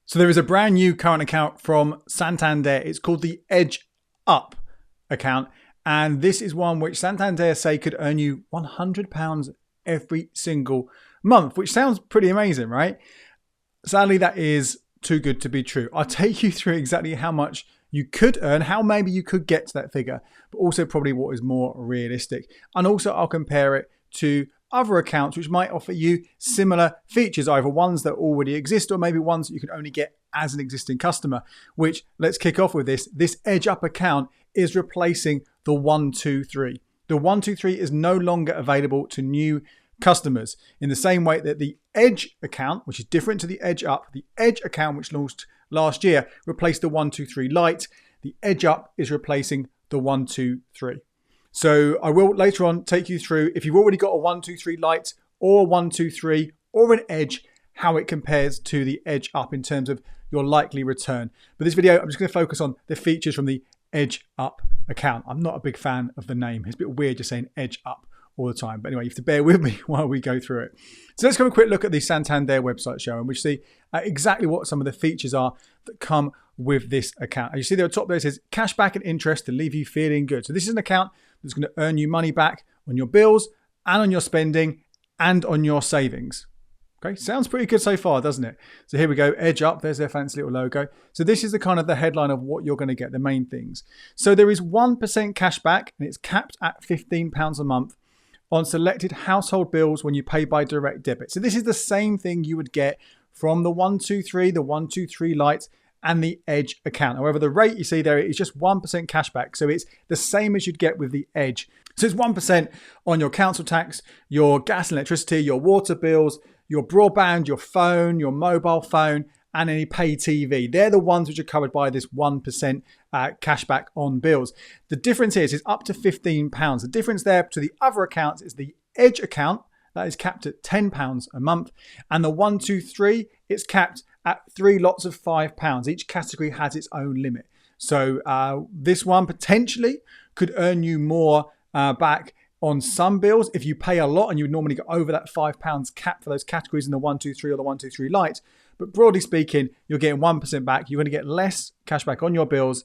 So there is a brand new current account from Santander. It's called the Edge Up account. And this is one which Santander say could earn you £100 every single month, which sounds pretty amazing, right? Sadly, that is too good to be true. I'll take you through exactly how much you could earn, how maybe you could get to that figure, but also probably what is more realistic. And also I'll compare it to other accounts which might offer you similar features, either ones that already exist or maybe ones that you can only get as an existing customer, which, let's kick off with this. This Edge Up account is replacing the 123. The 123 is no longer available to new customers in the same way that the Edge account, which is different to the Edge Up, the Edge account, which launched last year, replaced the 123 Lite. The Edge Up is replacing the 123. So I will later on take you through, if you've already got a 123 Lite or a 123 or an Edge, how it compares to the Edge Up in terms of your likely return. But this video, I'm just going to focus on the features from the Edge Up account. I'm not a big fan of the name. It's a bit weird just saying Edge Up all the time. But anyway, you have to bear with me while we go through it. So let's have a quick look at the Santander website show, and we see exactly what some of the features are that come with this account. And you see there at the top there, it says cashback and interest to leave you feeling good. So this is an account that's going to earn you money back on your bills and on your spending and on your savings. Okay, sounds pretty good so far, doesn't it? So here we go, Edge Up, there's their fancy little logo. So this is the kind of the headline of what you're going to get, the main things. So there is 1% cashback, and it's capped at £15 a month on selected household bills when you pay by direct debit. So this is the same thing you would get from the 123, the 123 Lite, and the Edge account. However, the rate you see there is just 1% cashback. So it's the same as you'd get with the Edge. So it's 1% on your council tax, your gas and electricity, your water bills, your broadband, your phone, your mobile phone, and any pay TV. They're the ones which are covered by this 1% cashback on bills. The difference is up to £15. The difference there to the other accounts is the Edge account, that is capped at £10 a month, and the 123, it's capped at 3 lots of £5. Each category has its own limit. So this one potentially could earn you more back on some bills if you pay a lot and you would normally go over that £5 cap for those categories in the 123 or the 123 Lite. But broadly speaking, you're getting 1% back. You're going to get less cash back on your bills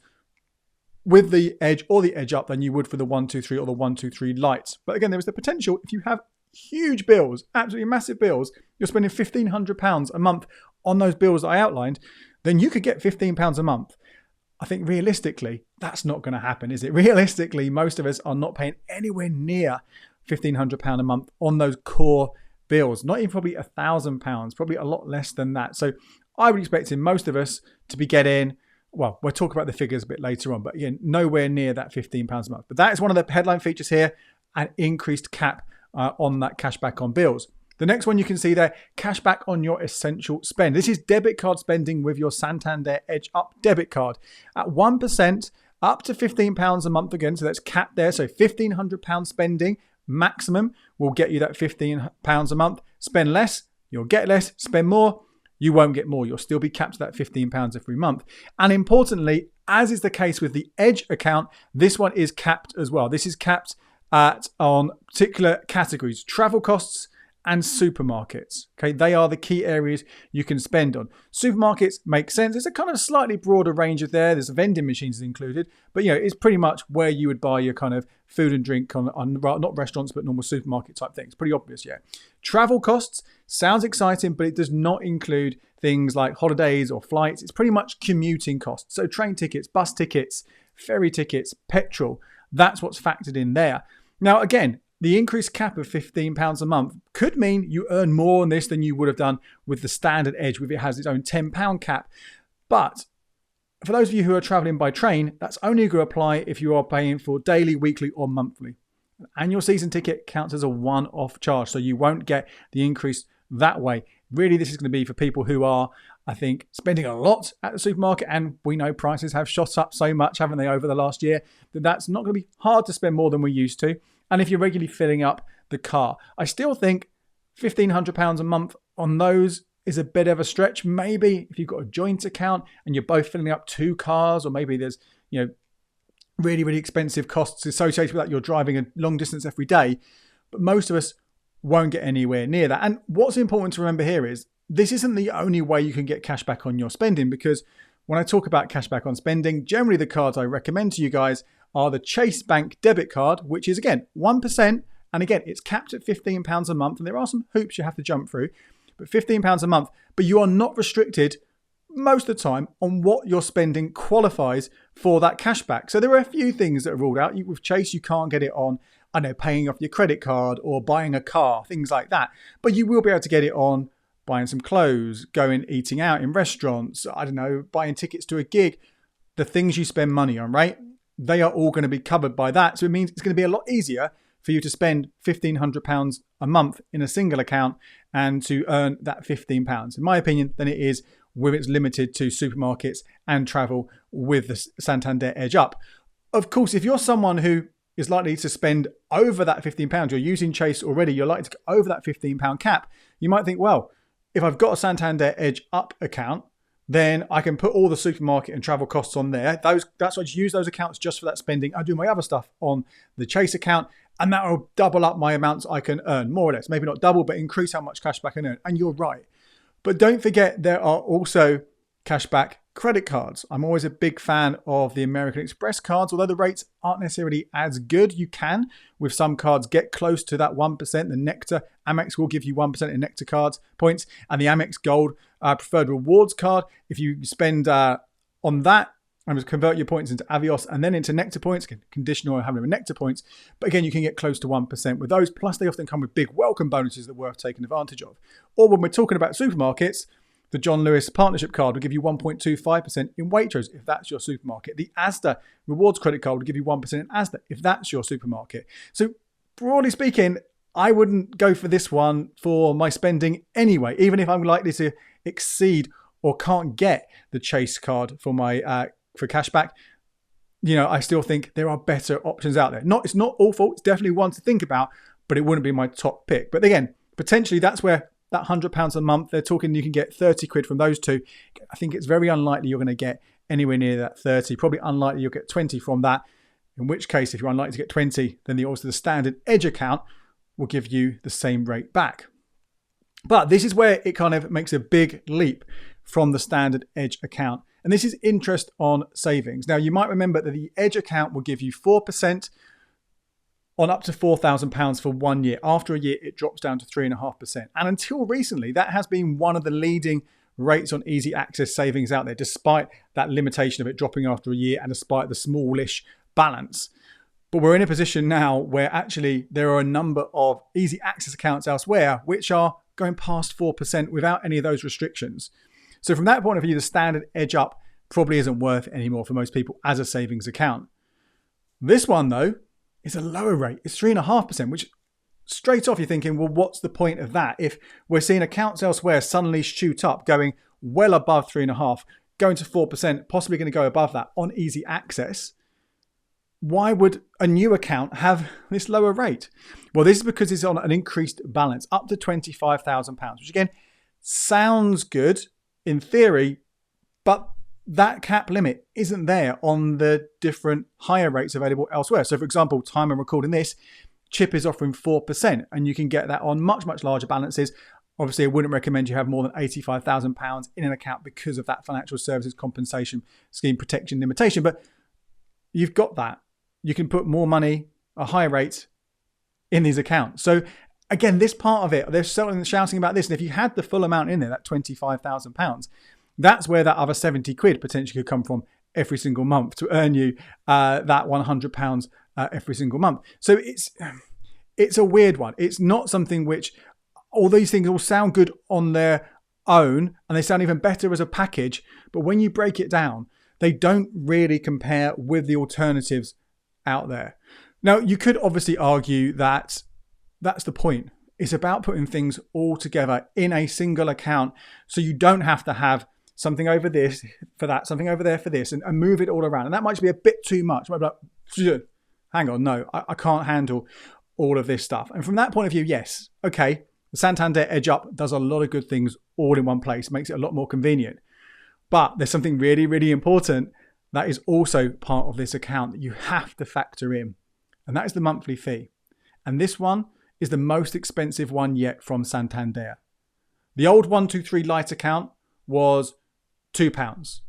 with the Edge or the Edge Up than you would for the 123 or the 123 Lite. But again, there is the potential, if you have huge bills, absolutely massive bills, you're spending £1,500 a month on those bills that I outlined, then you could get £15 a month. I think realistically, that's not going to happen, is it? Realistically, most of us are not paying anywhere near £1,500 a month on those core bills, not even probably £1,000, probably a lot less than that. So I would expect most of us to be getting, well, we'll talk about the figures a bit later on, but again, nowhere near that £15 a month. But that is one of the headline features here, an increased cap on that cashback on bills. The next one you can see there, cashback on your essential spend. This is debit card spending with your Santander Edge Up debit card at 1% up to £15 a month again. So that's capped there. So £1,500 spending maximum will get you that £15 a month. Spend less, you'll get less. Spend more, you won't get more. You'll still be capped at that £15 every month. And importantly, as is the case with the Edge account, this one is capped as well. This is capped on particular categories, travel costs, and supermarkets. Okay, they are the key areas you can spend on. Supermarkets make sense. It's a kind of slightly broader range of there. There's vending machines included, but it's pretty much where you would buy your kind of food and drink on not restaurants, but normal supermarket type things. Pretty obvious, yeah. Travel costs sounds exciting, but it does not include things like holidays or flights. It's pretty much commuting costs. So train tickets, bus tickets, ferry tickets, petrol. That's what's factored in there. Now, again, the increased cap of £15 a month could mean you earn more on this than you would have done with the standard Edge, with it has its own £10 cap. But for those of you who are traveling by train, that's only going to apply if you are paying for daily, weekly, or monthly. An annual season ticket counts as a one-off charge, so you won't get the increase that way. Really, this is going to be for people who are, I think, spending a lot at the supermarket, and we know prices have shot up so much, haven't they, over the last year, that that's not going to be hard to spend more than we used to. And if you're regularly filling up the car, I still think £1,500 a month on those is a bit of a stretch. Maybe if you've got a joint account and you're both filling up 2 cars, or maybe there's, really, really expensive costs associated with that. You're driving a long distance every day, but most of us won't get anywhere near that. And what's important to remember here is this isn't the only way you can get cash back on your spending, because when I talk about cash back on spending, generally the cards I recommend to you guys are the Chase Bank debit card, which is again 1%. And again, it's capped at £15 a month. And there are some hoops you have to jump through, but £15 a month. But you are not restricted most of the time on what your spending qualifies for that cash back. So there are a few things that are ruled out. With Chase, you can't get it on, I know, paying off your credit card or buying a car, things like that. But you will be able to get it on buying some clothes, going eating out in restaurants, I don't know, buying tickets to a gig, the things you spend money on, right? They are all going to be covered by that. So it means it's going to be a lot easier for you to spend £1,500 a month in a single account and to earn that £15, in my opinion, than it is when it's limited to supermarkets and travel with the Santander Edge Up. Of course, if you're someone who is likely to spend over that £15, you're using Chase already, you're likely to go over that £15 cap, you might think, well, if I've got a Santander Edge Up account, then I can put all the supermarket and travel costs on there. That's why I just use those accounts just for that spending. I do my other stuff on the Chase account, and that will double up my amounts I can earn, more or less. Maybe not double, but increase how much cash back I can earn. And you're right. But don't forget, there are also cashback credit cards. I'm always a big fan of the American Express cards, although the rates aren't necessarily as good. You can, with some cards, get close to that 1%. The Nectar, Amex will give you 1% in Nectar cards points, and the Amex Gold Preferred Rewards card, if you spend on that and convert your points into Avios and then into Nectar points, conditional on having Nectar points, but again, you can get close to 1% with those. Plus, they often come with big welcome bonuses that are worth taking advantage of. Or when we're talking about supermarkets, the John Lewis Partnership Card will give you 1.25% in Waitrose, if that's your supermarket. The Asda Rewards Credit Card will give you 1% in Asda, if that's your supermarket. So broadly speaking, I wouldn't go for this one for my spending anyway, even if I'm likely to exceed or can't get the Chase card for my for cashback. You know, I still think there are better options out there. It's not awful. It's definitely one to think about, but it wouldn't be my top pick. But again, potentially that's where that £100 a month, they're talking you can get 30 quid from those two. I think it's very unlikely you're going to get anywhere near that 30. Probably unlikely you'll get 20 from that. In which case, if you're unlikely to get 20, then the Standard Edge account will give you the same rate back. But this is where it kind of makes a big leap from the Standard Edge account. And this is interest on savings. Now, you might remember that the Edge account will give you 4% on up to £4,000 for 1 year. After a year, it drops down to 3.5%. And until recently, that has been one of the leading rates on easy access savings out there, despite that limitation of it dropping after a year and despite the smallish balance. But we're in a position now where actually there are a number of easy access accounts elsewhere which are going past 4% without any of those restrictions. So from that point of view, the Standard Edge Up probably isn't worth it anymore for most people as a savings account. This one, though, is a lower rate. It's 3.5%, which straight off you're thinking, well, what's the point of that? If we're seeing accounts elsewhere suddenly shoot up, going well above 3.5%, going to 4%, possibly going to go above that on easy access, why would a new account have this lower rate? Well, this is because it's on an increased balance up to £25,000, which again sounds good in theory, but that cap limit isn't there on the different higher rates available elsewhere. So for example, time I'm recording this, Chip is offering 4%, and you can get that on much, much larger balances. Obviously, I wouldn't recommend you have more than £85,000 in an account because of that financial services compensation scheme protection limitation, but you've got that. You can put more money, a higher rate in these accounts. So again, this part of it, they're shouting about this. And if you had the full amount in there, that £25,000, that's where that other 70 quid potentially could come from every single month to earn you that £100 every single month. So it's a weird one. It's not something which, all these things all sound good on their own, and they sound even better as a package. But when you break it down, they don't really compare with the alternatives out there. Now, you could obviously argue that that's the point. It's about putting things all together in a single account, so you don't have to have something over this for that, something over there for this, and move it all around. And that might be a bit too much. You might be like, hang on, no, I can't handle all of this stuff. And from that point of view, yes, okay, the Santander Edge Up does a lot of good things all in one place, makes it a lot more convenient. But there's something really, really important that is also part of this account that you have to factor in, and that is the monthly fee. And this one is the most expensive one yet from Santander. The old 123 Lite account was £2.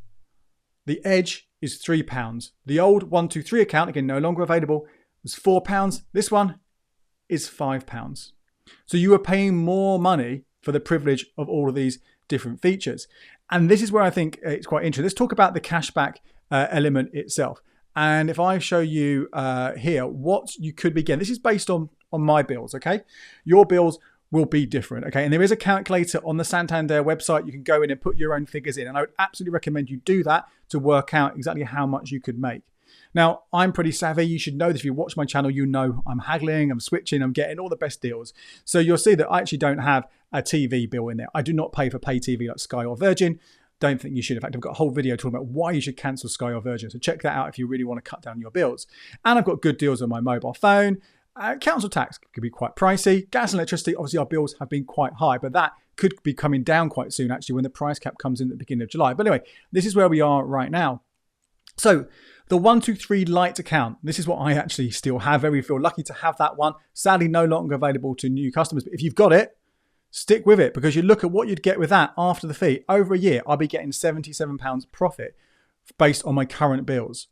The Edge is £3. The old 123 account, again, no longer available, was £4. This one is £5. So you are paying more money for the privilege of all of these different features. And this is where I think it's quite interesting. Let's talk about the cashback element itself. And if I show you here what you could be getting, this is based on my bills, okay? Your bills will be different, okay? And there is a calculator on the Santander website. You can go in and put your own figures in. And I would absolutely recommend you do that to work out exactly how much you could make. Now, I'm pretty savvy. You should know this. If you watch my channel, you know I'm haggling, I'm switching, I'm getting all the best deals. So you'll see that I actually don't have a TV bill in there. I do not pay for pay TV like Sky or Virgin. Don't think you should. In fact, I've got a whole video talking about why you should cancel Sky or Virgin. So check that out if you really want to cut down your bills. And I've got good deals on my mobile phone. Council tax could be quite pricey. Gas and electricity, obviously our bills have been quite high, but that could be coming down quite soon actually when the price cap comes in at the beginning of July. But anyway, this is where we are right now. So the 123 Lite account, this is what I actually still have. Very feel lucky to have that one. Sadly, no longer available to new customers. But if you've got it, stick with it, because you look at what you'd get with that after the fee. Over a year, I'll be getting £77 profit based on my current bills.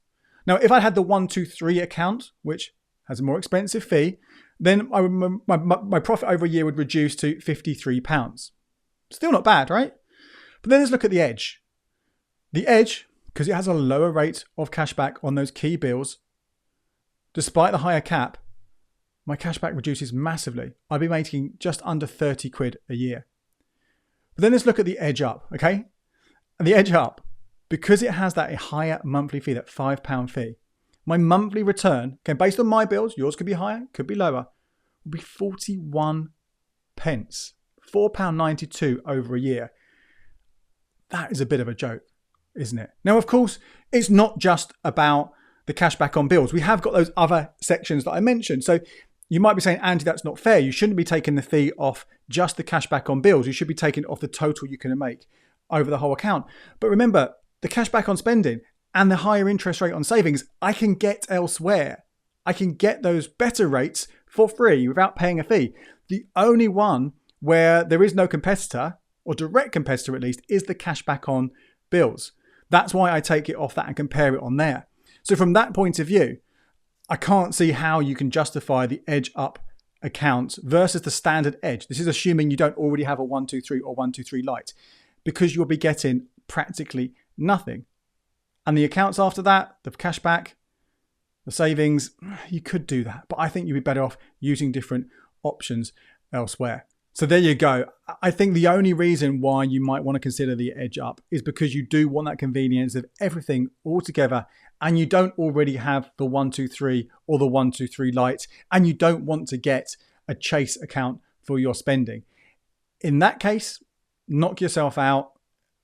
Now, if I had the 123 account, which has a more expensive fee, then my profit over a year would reduce to £53. Still not bad, right? But then let's look at the Edge. The Edge, because it has a lower rate of cashback on those key bills, despite the higher cap, my cashback reduces massively. I'd be making just under 30 quid a year. But then let's look at the Edge Up, okay? And the Edge Up, because it has that higher monthly fee, that £5 fee, my monthly return, okay, based on my bills, yours could be higher, could be lower, will be 41 pence, £4.92 over a year. That is a bit of a joke, isn't it? Now, of course, it's not just about the cashback on bills. We have got those other sections that I mentioned. So you might be saying, Andy, that's not fair. You shouldn't be taking the fee off just the cashback on bills. You should be taking it off the total you can make over the whole account. But remember, the cashback on spending and the higher interest rate on savings, I can get elsewhere. I can get those better rates for free without paying a fee. The only one where there is no competitor, or direct competitor at least, is the cashback on bills. That's why I take it off that and compare it on there. So from that point of view, I can't see how you can justify the Edge Up account versus the standard Edge. This is assuming you don't already have a 123 or 123 Lite, because you'll be getting practically nothing. And the accounts after that, the cashback, the savings, you could do that. But I think you'd be better off using different options elsewhere. So there you go. I think the only reason why you might want to consider the Edge Up is because you do want that convenience of everything all together, and you don't already have the 123 or the 123 Lite, and you don't want to get a Chase account for your spending. In that case, knock yourself out.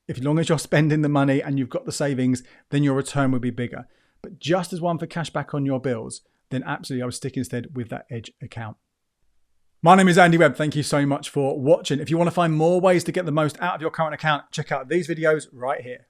If as long as you're spending the money and you've got the savings, then your return will be bigger. But just as one for cashback on your bills, then absolutely I would stick instead with that Edge account. My name is Andy Webb. Thank you so much for watching. If you want to find more ways to get the most out of your current account, check out these videos right here.